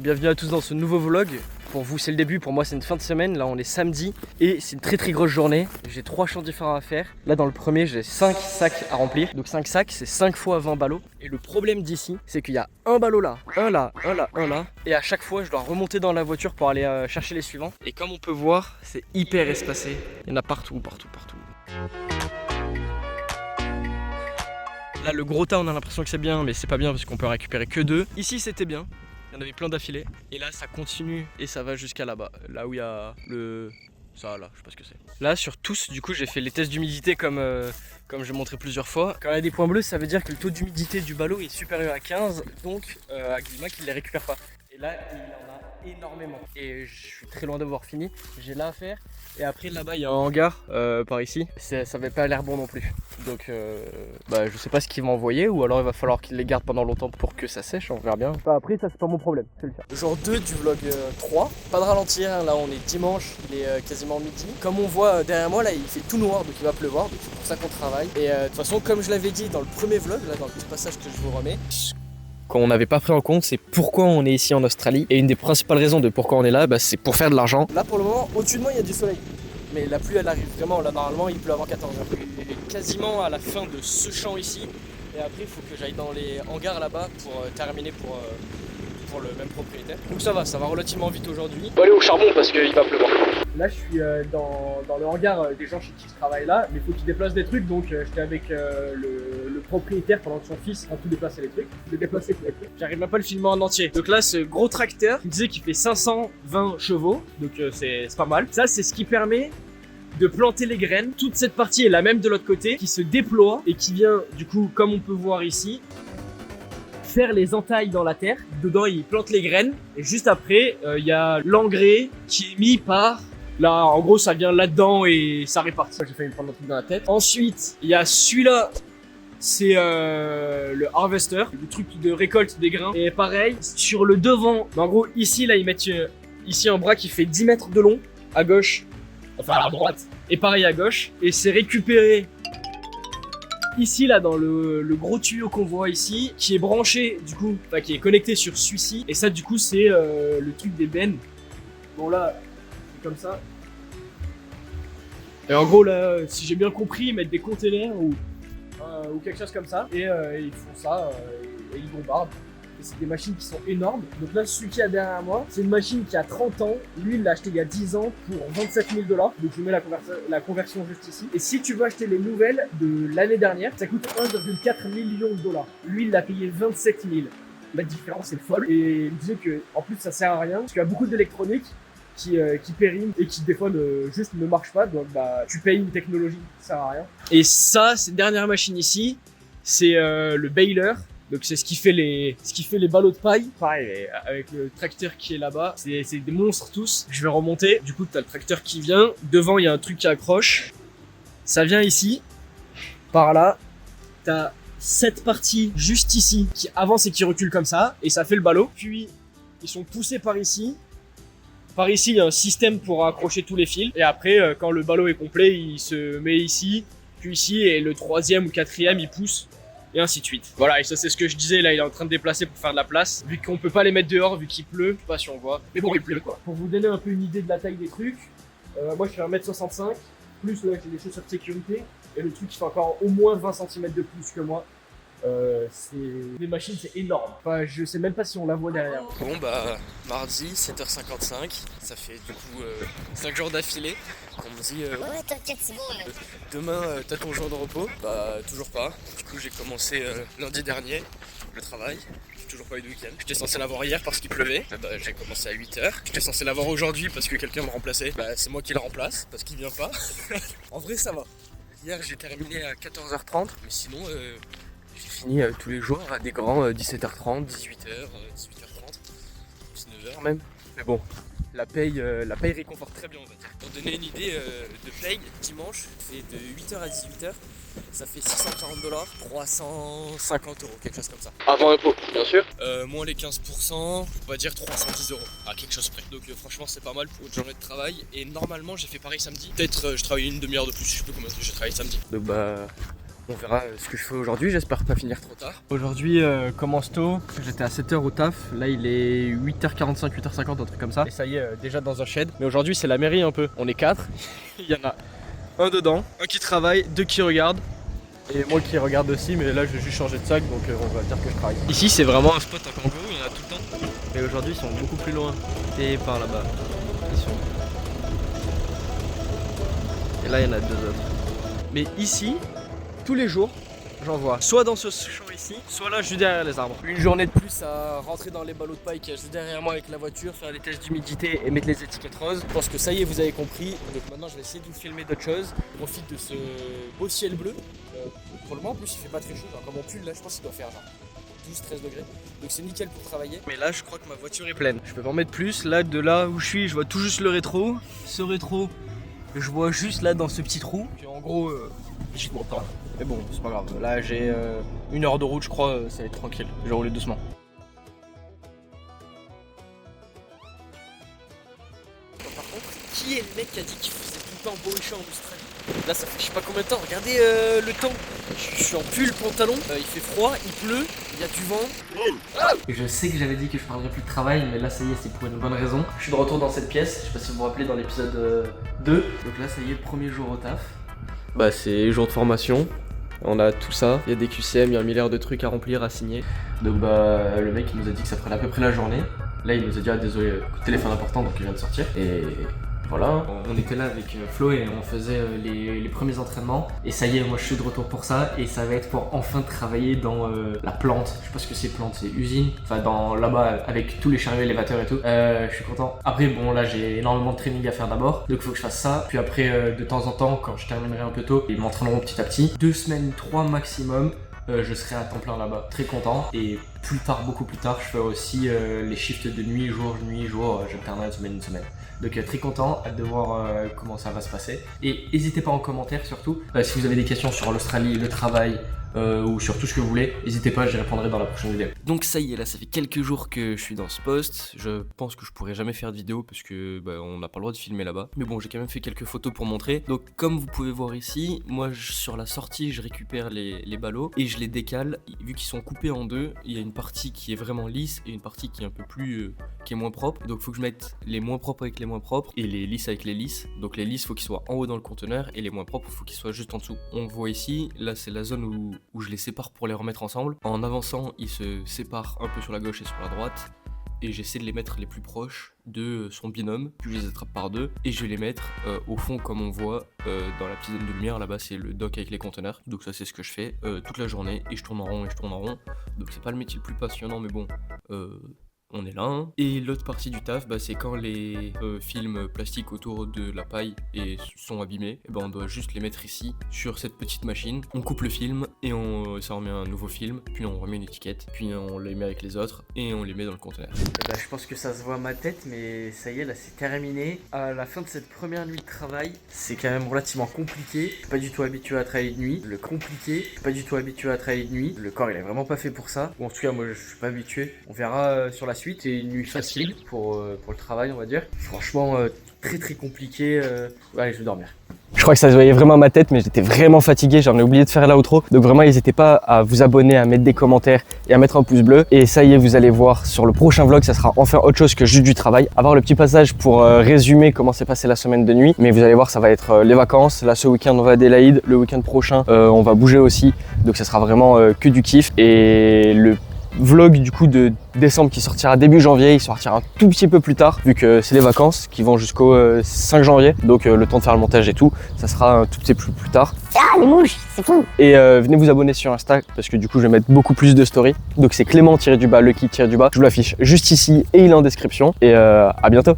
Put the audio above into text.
Bienvenue à tous dans ce nouveau vlog. Pour vous c'est le début, pour moi c'est une fin de semaine. Là on est samedi et c'est une très grosse journée. J'ai 3 champs différents à faire. Là dans le premier j'ai 5 sacs à remplir. Donc 5 sacs c'est 5 fois 20 ballots. Et le problème d'ici c'est qu'il y a un ballot là, un là, un là, un là. Et à chaque fois je dois remonter dans la voiture pour aller chercher les suivants. Et comme on peut voir c'est hyper espacé. Il y en a partout. Là le gros tas on a l'impression que c'est bien, mais c'est pas bien parce qu'on peut en récupérer que 2. Ici c'était bien. Il y en avait plein d'affilés. Et là ça continue et ça va jusqu'à là-bas. Là où il y a le... ça là, je sais pas ce que c'est. Là sur tous, du coup j'ai fait les tests d'humidité comme j'ai montré plusieurs fois. Quand il y a des points bleus, ça veut dire que le taux d'humidité du ballot est supérieur à 15. Donc Agrimac il les récupère pas. Et là il en a énormément. Et je suis très loin d'avoir fini. J'ai là à faire. Et après là-bas il y a un hangar par ici. Ça avait pas l'air bon non plus. Donc je sais pas ce qu'ils vont envoyer, ou alors il va falloir qu'ils les gardent pendant longtemps pour que ça sèche, on verra bien. Enfin, après ça c'est pas mon problème, c'est le faire. Jour 2 du vlog 3, pas de ralentir, hein. Là on est dimanche, il est quasiment midi. Comme on voit derrière moi là il fait tout noir, donc il va pleuvoir, donc c'est pour ça qu'on travaille. Et de toute façon comme je l'avais dit dans le premier vlog, là dans le petit passage que je vous remets, qu'on n'avait pas pris en compte, c'est pourquoi on est ici en Australie. Et une des principales raisons de pourquoi on est là, c'est pour faire de l'argent. Là pour le moment, au-dessus de moi il y a du soleil. Mais la pluie elle arrive vraiment, là normalement il pleut avant 14h. Quasiment à la fin de ce champ ici. Et après il faut que j'aille dans les hangars là-bas pour terminer pour le même propriétaire. Donc ça va relativement vite aujourd'hui. On va aller au charbon parce qu'il va pleuvoir. Là je suis dans le hangar des gens chez qui je travaille là, mais il faut qu'ils déplacent des trucs, donc j'étais avec le propriétaire pendant que son fils a tout déplacé les trucs. J'arrive même pas à le filmer en entier. Donc là ce gros tracteur, il disait qu'il fait 520 chevaux, donc c'est pas mal. Ça c'est ce qui permet de planter les graines. Toute cette partie est la même de l'autre côté, qui se déploie et qui vient du coup, comme on peut voir ici, faire les entailles dans la terre. Dedans il plante les graines et juste après il y a l'engrais qui est mis par... Là en gros ça vient là-dedans et ça répartit. J'ai failli me prendre un truc dans la tête. Ensuite il y a celui-là, c'est le harvester, le truc de récolte des grains. Et pareil sur le devant, en gros ici là ils mettent ici un bras qui fait 10 mètres de long à gauche, enfin à droite, et pareil à gauche, et c'est récupéré ici là dans le gros tuyau qu'on voit ici, qui est branché du coup, enfin qui est connecté sur celui-ci, et ça du coup c'est le truc des bennes. Bon là c'est comme ça, et en gros là si j'ai bien compris ils mettent des containers ou quelque chose comme ça, et ils font ça et ils bombardent. Et c'est des machines qui sont énormes. Donc là, celui qui est derrière moi, c'est une machine qui a 30 ans. Lui, il l'a acheté il y a 10 ans pour 27 000 $. Donc je vous mets la conversion juste ici. Et si tu veux acheter les nouvelles de l'année dernière, ça coûte 1,4 million $. Lui, il l'a payé 27 000. La différence est folle. Et il disait que en plus, ça sert à rien. Parce qu'il y a beaucoup d'électronique qui périment et qui des fois juste ne marchent pas. Donc tu payes une technologie qui sert à rien. Et ça, cette dernière machine ici, c'est le baler. Donc c'est ce qui fait les ballots de paille. Pareil, avec le tracteur qui est là-bas. C'est des monstres tous. Je vais remonter. Du coup, t'as le tracteur qui vient. Devant, il y a un truc qui accroche. Ça vient ici. Par là. T'as cette partie juste ici qui avance et qui recule comme ça. Et ça fait le ballot. Puis, ils sont poussés par ici. Par ici, il y a un système pour accrocher tous les fils. Et après, quand le ballot est complet, il se met ici. Puis ici. Et le troisième ou quatrième, il pousse. Et ainsi de suite. Voilà, et ça c'est ce que je disais, là il est en train de déplacer pour faire de la place. Vu qu'on peut pas les mettre dehors, vu qu'il pleut, je sais pas si on voit. Mais bon, il pleut quoi. Pour vous donner un peu une idée de la taille des trucs, moi je fais 1m65, plus là j'ai des chaussures de sécurité, et le truc il fait encore au moins 20 cm de plus que moi. Les machines c'est énorme. Enfin, je sais même pas si on la voit derrière. Bon mardi 7h55, ça fait du coup 5 jours d'affilée. On me dit ouais t'inquiète c'est bon demain t'as ton jour de repos. Toujours pas. Du coup j'ai commencé lundi dernier le travail. J'ai toujours pas eu de week-end. J'étais censé l'avoir hier parce qu'il pleuvait. J'ai commencé à 8h. J'étais censé l'avoir aujourd'hui parce que quelqu'un me remplaçait. C'est moi qui le remplace parce qu'il vient pas. En vrai ça va. Hier j'ai terminé à 14h30, mais sinon j'ai fini tous les jours à des grands 17h30, 18h, 18h30, 19h même. Mais bon, la paye réconforte très bien on va dire. Pour donner une idée de paye, dimanche, c'est de 8h à 18h, ça fait 640 $, 350 €, quelque chose comme ça. Avant impôt, bien sûr. Moins les 15%, on va dire 310 €, à quelque chose près. Donc franchement c'est pas mal pour une journée de travail. Et normalement j'ai fait pareil samedi. Peut-être je travaille une demi-heure de plus, je sais plus combien j'ai travaillé samedi. Donc On verra ce que je fais aujourd'hui, j'espère pas finir trop tard. Aujourd'hui commence tôt, j'étais à 7h au taf, là il est 8h45, 8h50, un truc comme ça. Et ça y est, déjà dans un shed. Mais aujourd'hui c'est la mairie un peu, on est 4, il y en a un dedans, un qui travaille, 2 qui regardent. Et moi qui regarde aussi, mais là je vais juste changer de sac, donc on va dire que je travaille. Ici c'est vraiment un spot à kangourou, il y en a tout le temps. Mais aujourd'hui ils sont beaucoup plus loin. Et par là-bas, ils sont. Et là il y en a 2 autres. Mais ici, tous les jours, j'en vois. Soit dans ce champ ici, soit là juste derrière les arbres. Une journée de plus à rentrer dans les ballots de paille qui est juste derrière moi avec la voiture, faire les tests d'humidité et mettre les étiquettes roses. Je pense que ça y est, vous avez compris. Donc maintenant je vais essayer de vous filmer d'autres choses. Je profite de ce beau ciel bleu. Pour le moment, en plus, il fait pas très chaud. Genre, comme mon pull, là, je pense qu'il doit faire genre 12-13 degrés. Donc c'est nickel pour travailler. Mais là, je crois que ma voiture est pleine. Je peux pas en mettre plus. Là, de là où je suis, je vois tout juste le rétro. Ce rétro, je vois juste là dans ce petit trou. Puis en gros, j'y vois pas. Mais bon, c'est pas grave. Là, j'ai 1 heure de route, je crois. Ça va être tranquille. Je vais rouler doucement. Par contre, qui est le mec qui a dit qu'il faisait tout le temps beau et chaud en Australie? Là ça fait je sais pas combien de temps, regardez le temps. Je suis en pull, pantalon, il fait froid, il pleut, il y a du vent. Et je sais que j'avais dit que je parlerais plus de travail, mais là ça y est, c'est pour une bonne raison. Je suis de retour dans cette pièce, je sais pas si vous vous rappelez dans l'épisode 2. Donc là ça y est, premier jour au taf. Bah c'est jour de formation, on a tout ça, il y a des QCM, il y a un milliard de trucs à remplir, à signer. Donc bah le mec il nous a dit que ça prenait à peu près la journée. Là il nous a dit ah désolé, coup de téléphone important donc il vient de sortir. Et voilà, on était là avec Flo et on faisait les premiers entraînements. Et ça y est, moi je suis de retour pour ça. Et ça va être pour enfin travailler dans la plante. Je sais pas ce que c'est plante, c'est usine. Enfin dans là-bas avec tous les chariots élévateurs et tout. Je suis content. Après bon là j'ai énormément de training à faire d'abord. Donc il faut que je fasse ça. Puis après de temps en temps quand je terminerai un peu tôt, ils m'entraîneront petit à petit. 2 semaines, 3 maximum. Je serai à temps plein là-bas, très content. Et plus tard, beaucoup plus tard, je ferai aussi les shifts de nuit, jour, j'alternerai une semaine. Donc très content, hâte de voir comment ça va se passer. Et n'hésitez pas en commentaire surtout, si vous avez des questions sur l'Australie, le travail, ou sur tout ce que vous voulez, n'hésitez pas, j'y répondrai dans la prochaine vidéo. Donc ça y est, là ça fait quelques jours que je suis dans ce poste. Je pense que je pourrai jamais faire de vidéo parce que on n'a pas le droit de filmer là-bas. Mais bon, j'ai quand même fait quelques photos pour montrer. Donc comme vous pouvez voir ici, moi sur la sortie je récupère les ballots et je les décale. Vu qu'ils sont coupés en deux, il y a une partie qui est vraiment lisse et une partie qui est un peu plus qui est moins propre. Donc il faut que je mette les moins propres avec les moins propres et les lisses avec les lisses. Donc les lisses faut qu'ils soient en haut dans le conteneur et les moins propres faut qu'ils soient juste en dessous. On voit ici, là c'est la zone où je les sépare pour les remettre ensemble. En avançant, ils se séparent un peu sur la gauche et sur la droite. Et j'essaie de les mettre les plus proches de son binôme, puis je les attrape par deux et je vais les mettre au fond comme on voit dans la petite zone de lumière. Là-bas c'est le dock avec les conteneurs. Donc ça c'est ce que je fais toute la journée et je tourne en rond et je tourne en rond. Donc c'est pas le métier le plus passionnant mais bon... on est là, hein. Et l'autre partie du taf, c'est quand les films plastiques autour de la paille et sont abîmés, et on doit juste les mettre ici, sur cette petite machine. On coupe le film et ça remet un nouveau film, puis on remet une étiquette, puis on les met avec les autres et on les met dans le conteneur. Je pense que ça se voit à ma tête, mais ça y est, là c'est terminé. À la fin de cette première nuit de travail, c'est quand même relativement compliqué. Je suis pas du tout habitué à travailler de nuit. Le compliqué, je suis pas du tout habitué à travailler de nuit. Le corps il est vraiment pas fait pour ça. Ou en tout cas, moi je suis pas habitué. On verra sur la suite. C'est une nuit facile pour le travail, on va dire. Franchement, très compliqué. Allez, je vais dormir. Je crois que ça se voyait vraiment à ma tête, mais j'étais vraiment fatigué, j'en ai oublié de faire l'outro. Donc vraiment, n'hésitez pas à vous abonner, à mettre des commentaires et à mettre un pouce bleu. Et ça y est, vous allez voir sur le prochain vlog, ça sera enfin autre chose que juste du travail. Avoir le petit passage pour résumer comment s'est passée la semaine de nuit. Mais vous allez voir, ça va être les vacances. Là, ce week-end, on va à Adélaïde. Le week-end prochain, on va bouger aussi. Donc ça sera vraiment que du kiff. Et le vlog du coup de décembre qui sortira début janvier, il sortira un tout petit peu plus tard vu que c'est les vacances qui vont jusqu'au 5 janvier, donc le temps de faire le montage et tout, ça sera un tout petit peu plus tard. Ah les mouches, c'est fou. Et venez vous abonner sur Insta parce que du coup je vais mettre beaucoup plus de stories. Donc c'est Clément-Lucky-, je vous l'affiche juste ici et il est en description et à bientôt.